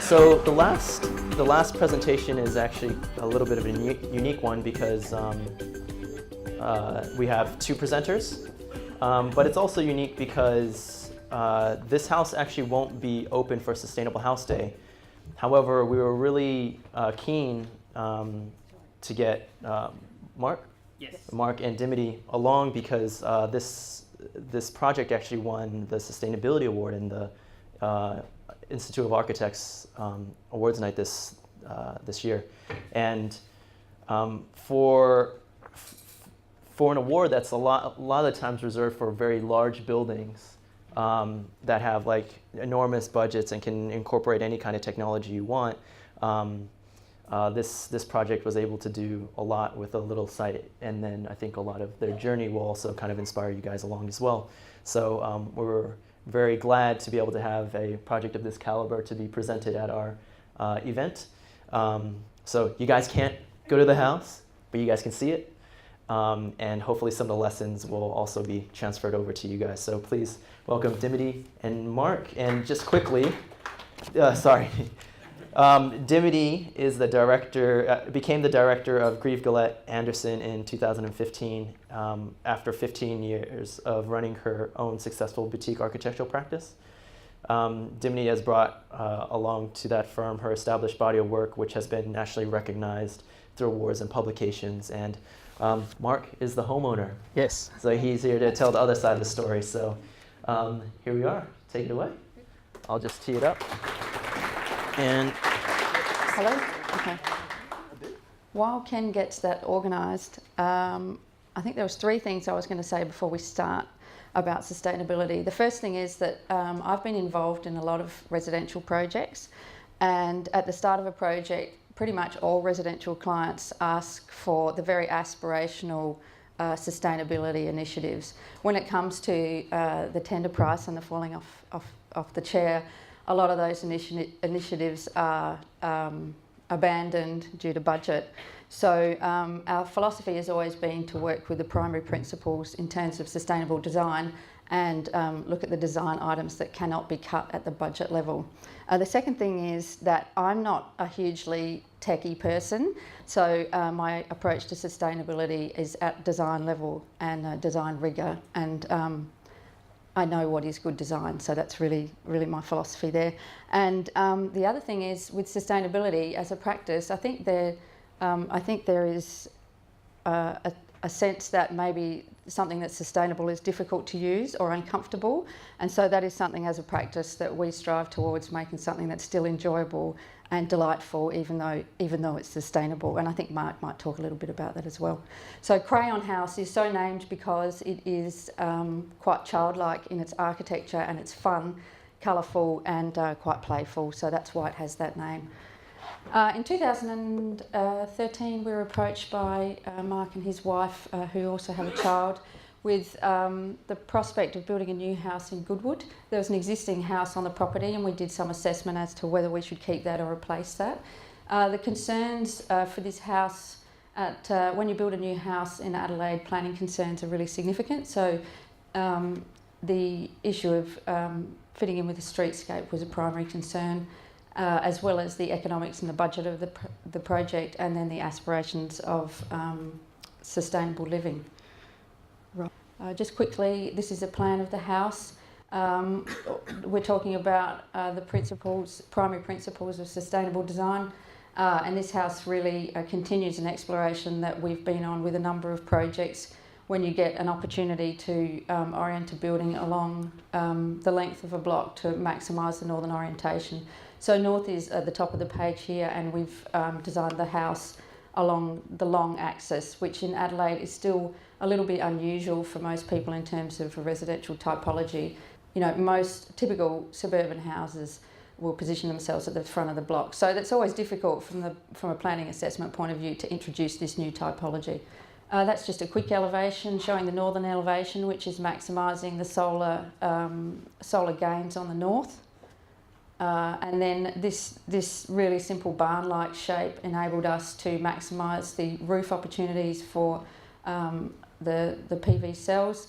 So the last presentation is actually a little bit of a unique one because we have two presenters, but it's also unique because this house actually won't be open for Sustainable House Day. However, we were really keen to get Mark and Dimitty along because this project actually won the Sustainability Award in the Institute of Architects Awards Night this year, and for an award that's a lot of the times reserved for very large buildings that have like enormous budgets and can incorporate any kind of technology you want. This project was able to do a lot with a little site, and then I think a lot of their journey will also kind of inspire you guys along as well. So we're very glad to be able to have a project of this caliber to be presented at our event. So you guys can't go to the house, but you guys can see it. And hopefully some of the lessons will also be transferred over to you guys. So please welcome Dimitty and Mark. And just quickly, Dimitty is the director, became the director of Grieve, Gillett, Andersen in 2015 after 15 years of running her own successful boutique architectural practice. Dimitty has brought along to that firm her established body of work, which has been nationally recognized through awards and publications. And Mark is the homeowner. Yes. So he's here to tell the other side of the story. So here we are. Take it away. I'll just tee it up. And hello? Okay. While Ken gets that organised, I think there was three things I was going to say before we start about sustainability. The first thing is that I've been involved in a lot of residential projects, and at the start of a project, pretty much all residential clients ask for the very aspirational sustainability initiatives. When it comes to the tender price and the falling off the chair, a lot of those initiatives are abandoned due to budget. So our philosophy has always been to work with the primary principles in terms of sustainable design and look at the design items that cannot be cut at the budget level. The second thing is that I'm not a hugely techie person, so my approach to sustainability is at design level and design rigour, and I know what is good design, so that's really my philosophy there. And the other thing is with sustainability as a practice, I think there is a sense that maybe something that's sustainable is difficult to use or uncomfortable, and so that is something as a practice that we strive towards, making something that's still enjoyable and delightful, even though it's sustainable. And I think Mark might talk a little bit about that as well. So Crayon House is so named because it is quite childlike in its architecture, and it's fun, colourful, and quite playful. So that's why it has that name. In 2013, we were approached by Mark and his wife, who also have a child, with the prospect of building a new house in Goodwood. There was an existing house on the property, and we did some assessment as to whether we should keep that or replace that. The concerns for this house, when you build a new house in Adelaide, planning concerns are really significant. So the issue of fitting in with the streetscape was a primary concern, as well as the economics and the budget of the project, and then the aspirations of sustainable living. Right. Just quickly, this is a plan of the house. We're talking about the primary principles of sustainable design, and this house really continues an exploration that we've been on with a number of projects. When you get an opportunity to orient a building along the length of a block to maximise the northern orientation. So north is at the top of the page here, and we've designed the house along the long axis, which in Adelaide is still a little bit unusual for most people in terms of a residential typology. You know, most typical suburban houses will position themselves at the front of the block. So that's always difficult from a planning assessment point of view to introduce this new typology. That's just a quick elevation showing the northern elevation, which is maximising the solar gains on the north. And then this really simple barn-like shape enabled us to maximise the roof opportunities for the PV cells,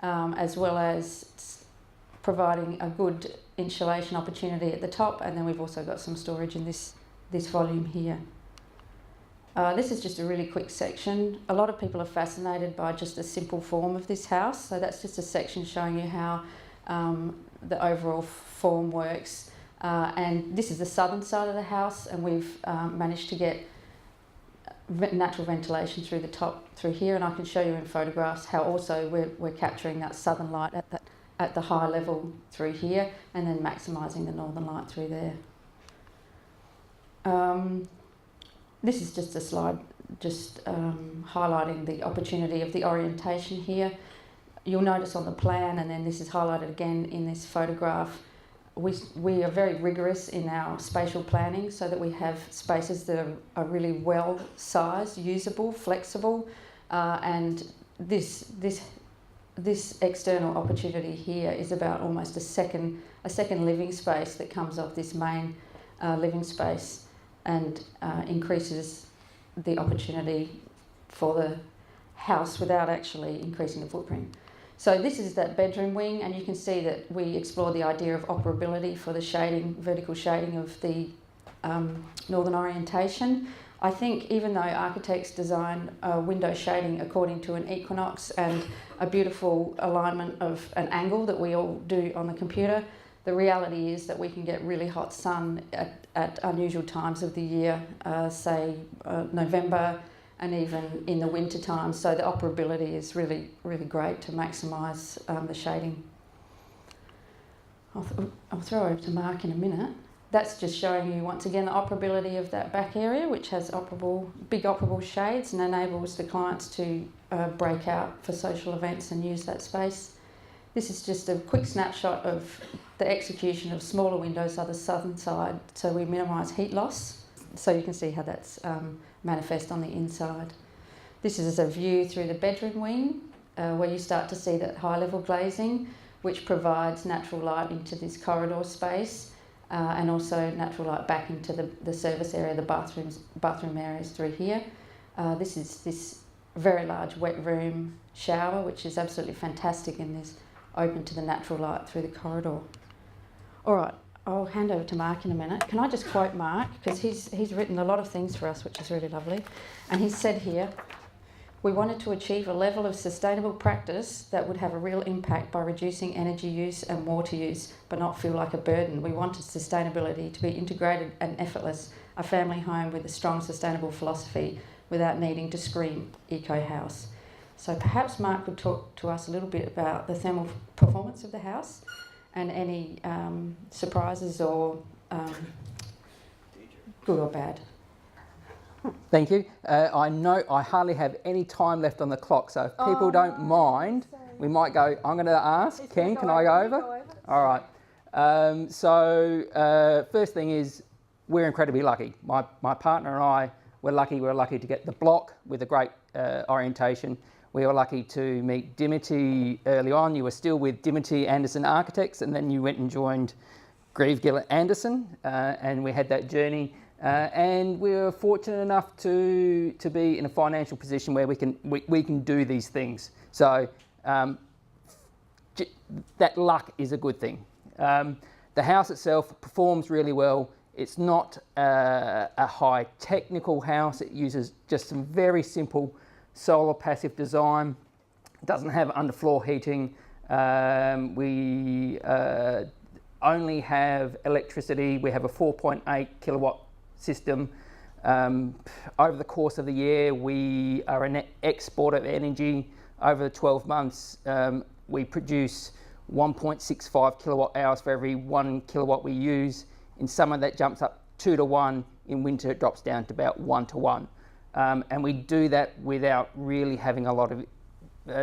as well as providing a good insulation opportunity at the top, and then we've also got some storage in this volume here. This is just a really quick section. A lot of people are fascinated by just the simple form of this house, so that's just a section showing you how the overall form works. And this is the southern side of the house, and we've managed to get natural ventilation through the top through here, and I can show you in photographs how also we're capturing that southern light at the high level through here, and then maximising the northern light through there. This is just a slide just highlighting the opportunity of the orientation here. You'll notice on the plan, and then this is highlighted again in this photograph, we are very rigorous in our spatial planning so that we have spaces that are really well sized, usable, flexible, and this external opportunity here is about almost a second living space that comes off this main living space, and increases the opportunity for the house without actually increasing the footprint. So this is that bedroom wing, and you can see that we explore the idea of operability for the shading, vertical shading of the northern orientation. I think even though architects design window shading according to an equinox and a beautiful alignment of an angle that we all do on the computer, the reality is that we can get really hot sun at unusual times of the year, say November, and even in the winter time. So the operability is really, really great to maximise the shading. I'll throw over to Mark in a minute. That's just showing you once again the operability of that back area, which has big operable shades and enables the clients to break out for social events and use that space. This is just a quick snapshot of the execution of smaller windows on the southern side, so we minimise heat loss. So you can see how that's manifest on the inside. This is a view through the bedroom wing, where you start to see that high level glazing, which provides natural light into this corridor space, and also natural light back into the service area, the bathroom areas through here. This is this very large wet room shower, which is absolutely fantastic and is open to the natural light through the corridor. All right, I'll hand over to Mark in a minute. Can I just quote Mark, because he's written a lot of things for us, which is really lovely. And he said here, we wanted to achieve a level of sustainable practice that would have a real impact by reducing energy use and water use, but not feel like a burden. We wanted sustainability to be integrated and effortless, a family home with a strong sustainable philosophy without needing to scream eco house. So perhaps Mark could talk to us a little bit about the thermal performance of the house and any surprises or good or bad. Thank you. I know I hardly have any time left on the clock, so if people don't mind, we might go, I'm going to ask, Ken, can I go over? All right. First thing is, we're incredibly lucky. My partner and I, we're lucky to get the block with a great orientation. We were lucky to meet Dimitty early on. You were still with Dimitty Andersen Architects, and then you went and joined Grieve, Gillett, Andersen, and we had that journey. And we were fortunate enough to be in a financial position where we can do these things. So that luck is a good thing. The house itself performs really well. It's not a high technical house. It uses just some very simple solar passive design. It doesn't have underfloor heating. We only have electricity. We have a 4.8 kilowatt system. Over the course of the year, we are a net export of energy. Over the 12 months, we produce 1.65 kilowatt hours for every 1 kilowatt we use. In summer, that jumps up 2 to 1. In winter, it drops down to about 1 to 1. and we do that without really having a lot of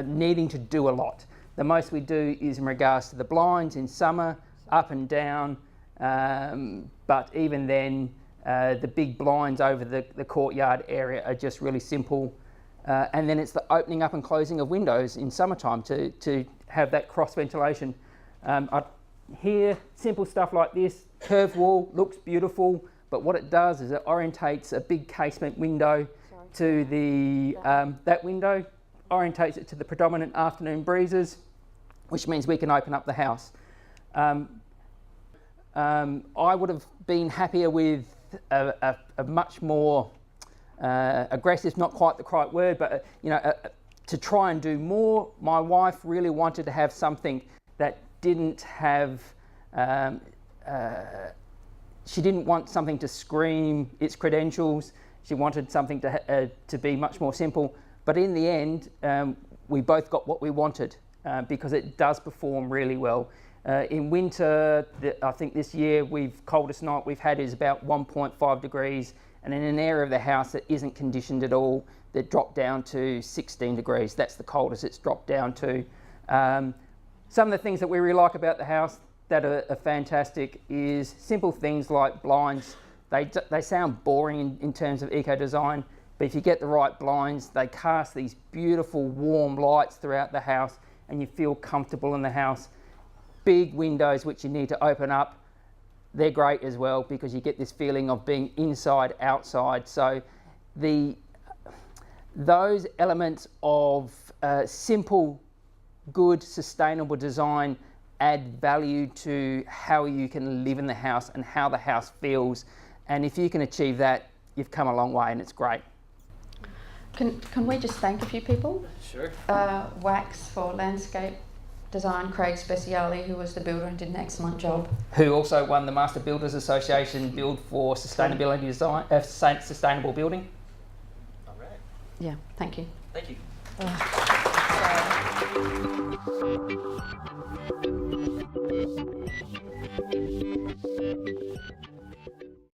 needing to do a lot. The most we do is in regards to the blinds in summer, up and down, but even then the big blinds over the courtyard area are just really simple. And then it's the opening up and closing of windows in summertime to have that cross ventilation. Here, simple stuff like this, curved wall, looks beautiful, but what it does is it orientates a big casement window to the, that window, orientates it to the predominant afternoon breezes, which means we can open up the house. I would have been happier with a much more aggressive, not quite the right word, but to try and do more. My wife really wanted to have something that didn't have, she didn't want something to scream its credentials. She wanted something to be much more simple. But in the end, we both got what we wanted because it does perform really well. In winter, I think this year, coldest night we've had is about 1.5 degrees, and in an area of the house that isn't conditioned at all, that dropped down to 16 degrees. That's the coldest it's dropped down to. Some of the things that we really like about the house that are fantastic is simple things like blinds. They sound boring in terms of eco-design, but if you get the right blinds, they cast these beautiful warm lights throughout the house and you feel comfortable in the house. Big windows which you need to open up, they're great as well because you get this feeling of being inside, outside. So those elements of simple, good, sustainable design add value to how you can live in the house and how the house feels. And if you can achieve that, you've come a long way and it's great. Can we just thank a few people? Sure. Wax for landscape design, Craig Speciale, who was the builder and did an excellent job. Who also won the Master Builders Association Build for Sustainability Design, Sustainable Building. All right. Yeah, thank you. Thank you. Oh.